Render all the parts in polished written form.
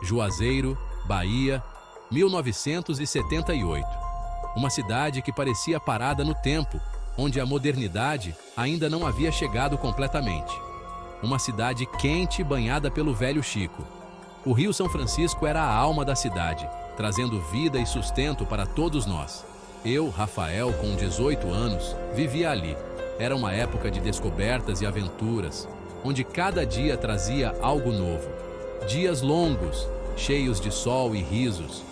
Juazeiro, Bahia, 1978. Uma cidade que parecia parada no tempo, onde a modernidade ainda não havia chegado completamente. Uma cidade quente banhada pelo Velho Chico. O Rio São Francisco era a alma da cidade, trazendo vida e sustento para todos nós. Eu, Rafael, com 18 anos, vivia ali. Era uma época de descobertas e aventuras, onde cada dia trazia algo novo. Dias longos, cheios de sol e risos.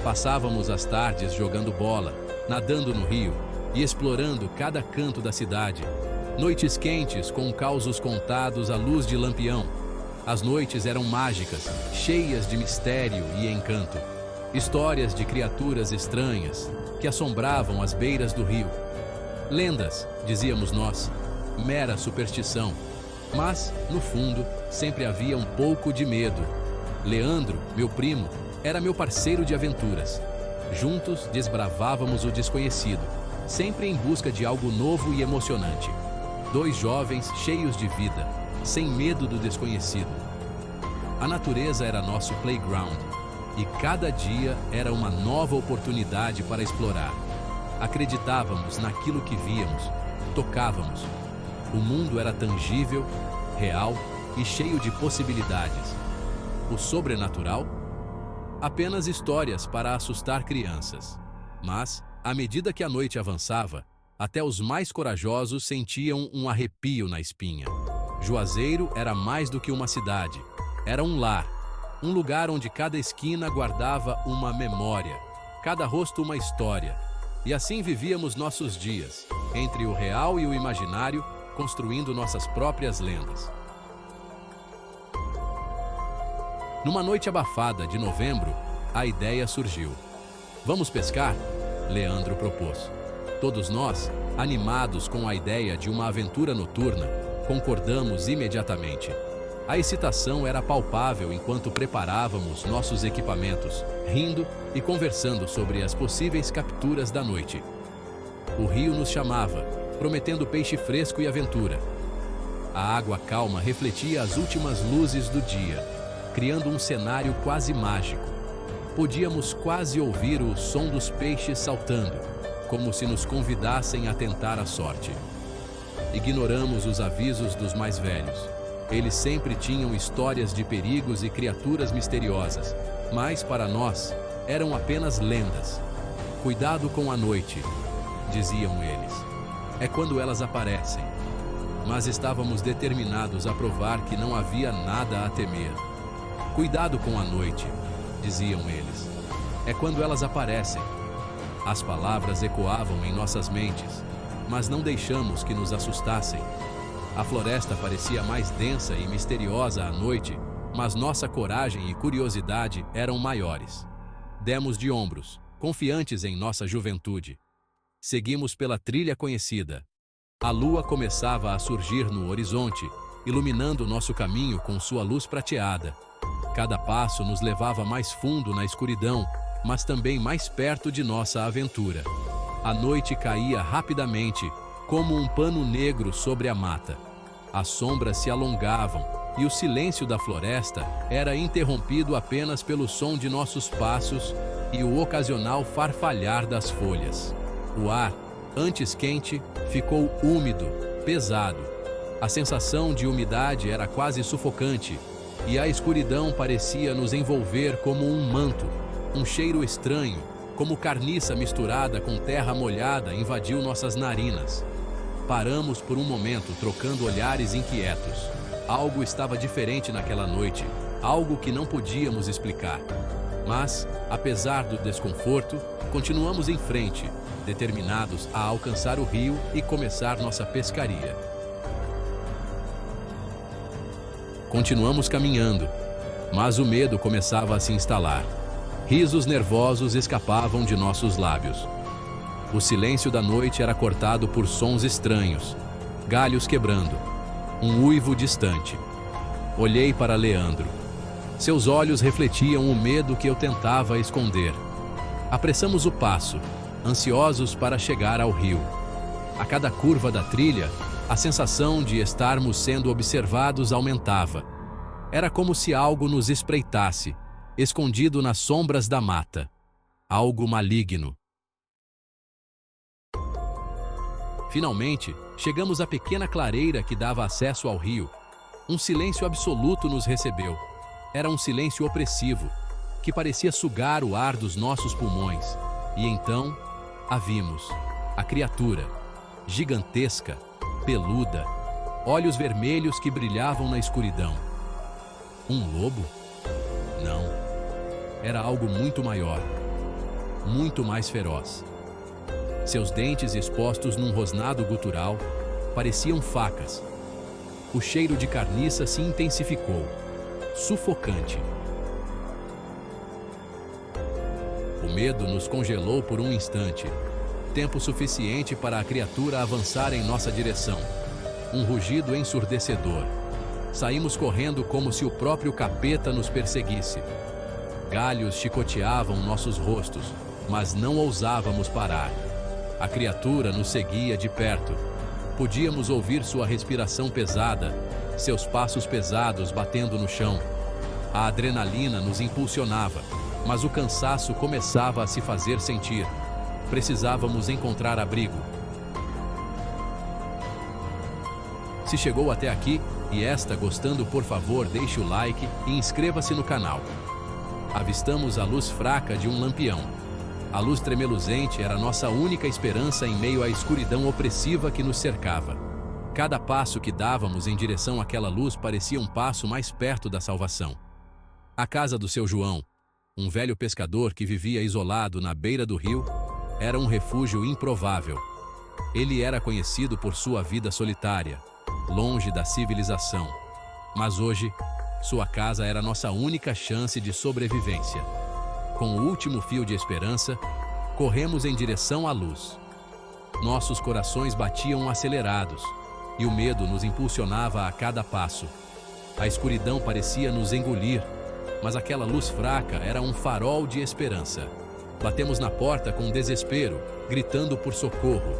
Passávamos as tardes jogando bola, nadando no rio e explorando cada canto da cidade. Noites quentes com causos contados à luz de lampião. As noites eram mágicas, cheias de mistério e encanto. Histórias de criaturas estranhas que assombravam as beiras do rio. Lendas, dizíamos nós, mera superstição. Mas, no fundo, sempre havia um pouco de medo. Leandro, meu primo, era meu parceiro de aventuras. Juntos desbravávamos o desconhecido, sempre em busca de algo novo e emocionante. Dois jovens cheios de vida, sem medo do desconhecido. A natureza era nosso playground, e cada dia era uma nova oportunidade para explorar. Acreditávamos naquilo que víamos, tocávamos. O mundo era tangível, real e cheio de possibilidades. O sobrenatural? Apenas histórias para assustar crianças. Mas, à medida que a noite avançava, até os mais corajosos sentiam um arrepio na espinha. Juazeiro era mais do que uma cidade. Era um lar. Um lugar onde cada esquina guardava uma memória, cada rosto uma história. E assim vivíamos nossos dias, entre o real e o imaginário, construindo nossas próprias lendas. Numa noite abafada de novembro, a ideia surgiu. Vamos pescar? Leandro propôs. Todos nós, animados com a ideia de uma aventura noturna, concordamos imediatamente. A excitação era palpável enquanto preparávamos nossos equipamentos, rindo e conversando sobre as possíveis capturas da noite. O rio nos chamava, prometendo peixe fresco e aventura. A água calma refletia as últimas luzes do dia, criando um cenário quase mágico. Podíamos quase ouvir o som dos peixes saltando, como se nos convidassem a tentar a sorte. Ignoramos os avisos dos mais velhos. Eles sempre tinham histórias de perigos e criaturas misteriosas, mas para nós eram apenas lendas. Cuidado com a noite, diziam eles. É quando elas aparecem. Mas estávamos determinados a provar que não havia nada a temer. Cuidado com a noite, diziam eles. É quando elas aparecem. As palavras ecoavam em nossas mentes, mas não deixamos que nos assustassem. A floresta parecia mais densa e misteriosa à noite, mas nossa coragem e curiosidade eram maiores. Demos de ombros, confiantes em nossa juventude. Seguimos pela trilha conhecida. A lua começava a surgir no horizonte, iluminando nosso caminho com sua luz prateada. Cada passo nos levava mais fundo na escuridão, mas também mais perto de nossa aventura. A noite caía rapidamente, como um pano negro sobre a mata. As sombras se alongavam e o silêncio da floresta era interrompido apenas pelo som de nossos passos e o ocasional farfalhar das folhas. O ar, antes quente, ficou úmido, pesado. A sensação de umidade era quase sufocante e a escuridão parecia nos envolver como um manto. Um cheiro estranho, como carniça misturada com terra molhada, invadiu nossas narinas. Paramos por um momento, trocando olhares inquietos. Algo estava diferente naquela noite, algo que não podíamos explicar. Mas, apesar do desconforto, continuamos em frente, determinados a alcançar o rio e começar nossa pescaria. Continuamos caminhando, mas o medo começava a se instalar. Risos nervosos escapavam de nossos lábios. O silêncio da noite era cortado por sons estranhos, galhos quebrando, um uivo distante. Olhei para Leandro. Seus olhos refletiam o medo que eu tentava esconder. Apressamos o passo, ansiosos para chegar ao rio. A cada curva da trilha, a sensação de estarmos sendo observados aumentava. Era como se algo nos espreitasse, escondido nas sombras da mata. Algo maligno. Finalmente, chegamos à pequena clareira que dava acesso ao rio. Um silêncio absoluto nos recebeu. Era um silêncio opressivo, que parecia sugar o ar dos nossos pulmões. E então, a vimos. A criatura, gigantesca, peluda, olhos vermelhos que brilhavam na escuridão. Um lobo? Não. Era algo muito maior, muito mais feroz. Seus dentes expostos num rosnado gutural pareciam facas. O cheiro de carniça se intensificou, sufocante. O medo nos congelou por um instante, tempo suficiente para a criatura avançar em nossa direção. Um rugido ensurdecedor. Saímos correndo como se o próprio capeta nos perseguisse. Galhos chicoteavam nossos rostos, mas não ousávamos parar. A criatura nos seguia de perto. Podíamos ouvir sua respiração pesada, seus passos pesados batendo no chão. A adrenalina nos impulsionava, mas o cansaço começava a se fazer sentir. Precisávamos encontrar abrigo. Se chegou até aqui e está gostando, por favor, deixe o like e inscreva-se no canal. Avistamos a luz fraca de um lampião. A luz tremeluzente era nossa única esperança em meio à escuridão opressiva que nos cercava. Cada passo que dávamos em direção àquela luz parecia um passo mais perto da salvação. A casa do seu João, um velho pescador que vivia isolado na beira do rio, era um refúgio improvável. Ele era conhecido por sua vida solitária, longe da civilização. Mas hoje, sua casa era nossa única chance de sobrevivência. Com o último fio de esperança, corremos em direção à luz. Nossos corações batiam acelerados, e o medo nos impulsionava a cada passo. A escuridão parecia nos engolir, mas aquela luz fraca era um farol de esperança. Batemos na porta com desespero, gritando por socorro.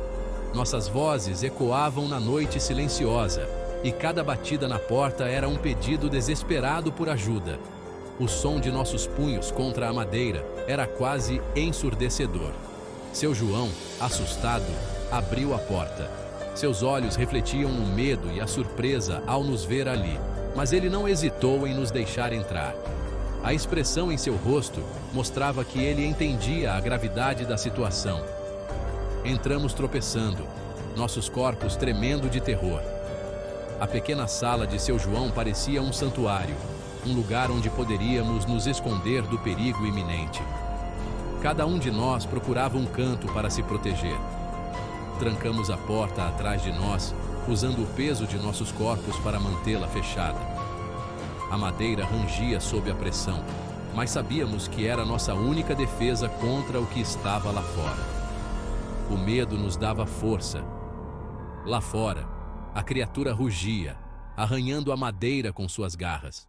Nossas vozes ecoavam na noite silenciosa, e cada batida na porta era um pedido desesperado por ajuda. O som de nossos punhos contra a madeira era quase ensurdecedor. Seu João, assustado, abriu a porta. Seus olhos refletiam o medo e a surpresa ao nos ver ali, mas ele não hesitou em nos deixar entrar. A expressão em seu rosto mostrava que ele entendia a gravidade da situação. Entramos tropeçando, nossos corpos tremendo de terror. A pequena sala de seu João parecia um santuário, um lugar onde poderíamos nos esconder do perigo iminente. Cada um de nós procurava um canto para se proteger. Trancamos a porta atrás de nós, usando o peso de nossos corpos para mantê-la fechada. A madeira rangia sob a pressão, mas sabíamos que era nossa única defesa contra o que estava lá fora. O medo nos dava força. Lá fora, a criatura rugia, arranhando a madeira com suas garras.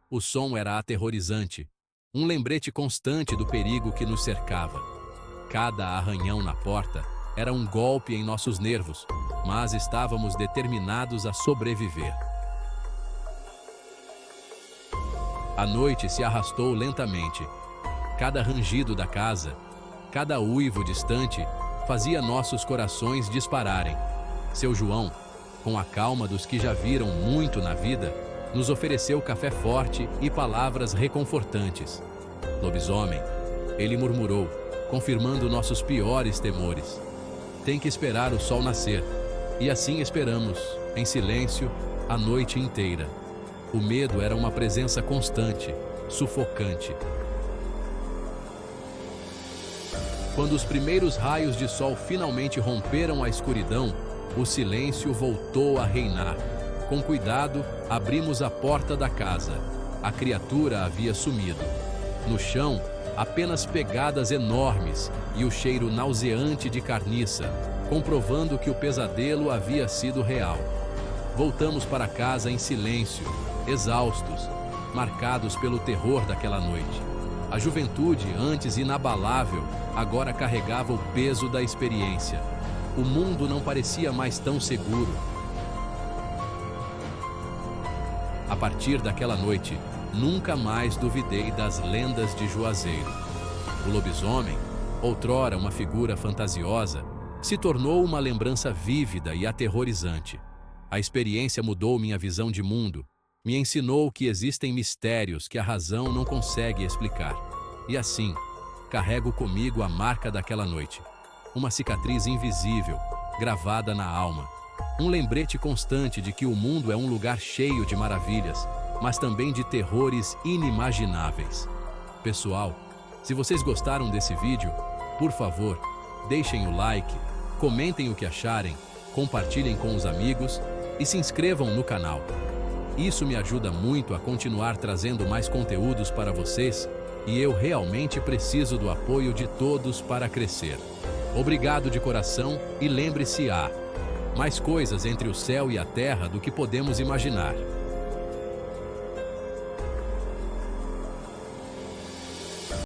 O som era aterrorizante, um lembrete constante do perigo que nos cercava. Cada arranhão na porta era um golpe em nossos nervos, mas estávamos determinados a sobreviver. A noite se arrastou lentamente. Cada rangido da casa, cada uivo distante, fazia nossos corações dispararem. Seu João, com a calma dos que já viram muito na vida, nos ofereceu café forte e palavras reconfortantes. Lobisomem, ele murmurou, confirmando nossos piores temores. Tem que esperar o sol nascer. E assim esperamos, em silêncio, a noite inteira. O medo era uma presença constante, sufocante. Quando os primeiros raios de sol finalmente romperam a escuridão, o silêncio voltou a reinar. Com cuidado, abrimos a porta da casa. A criatura havia sumido. No chão, apenas pegadas enormes e o cheiro nauseante de carniça, comprovando que o pesadelo havia sido real. Voltamos para casa em silêncio, exaustos, marcados pelo terror daquela noite. A juventude, antes inabalável, agora carregava o peso da experiência. O mundo não parecia mais tão seguro. A partir daquela noite, nunca mais duvidei das lendas de Juazeiro. O lobisomem, outrora uma figura fantasiosa, se tornou uma lembrança vívida e aterrorizante. A experiência mudou minha visão de mundo, me ensinou que existem mistérios que a razão não consegue explicar. E assim, carrego comigo a marca daquela noite. Uma cicatriz invisível, gravada na alma. Um lembrete constante de que o mundo é um lugar cheio de maravilhas, mas também de terrores inimagináveis. Pessoal, se vocês gostaram desse vídeo, por favor, deixem o like, comentem o que acharem, compartilhem com os amigos e se inscrevam no canal. Isso me ajuda muito a continuar trazendo mais conteúdos para vocês e eu realmente preciso do apoio de todos para crescer. Obrigado de coração e lembre-se, há mais coisas entre o céu e a terra do que podemos imaginar.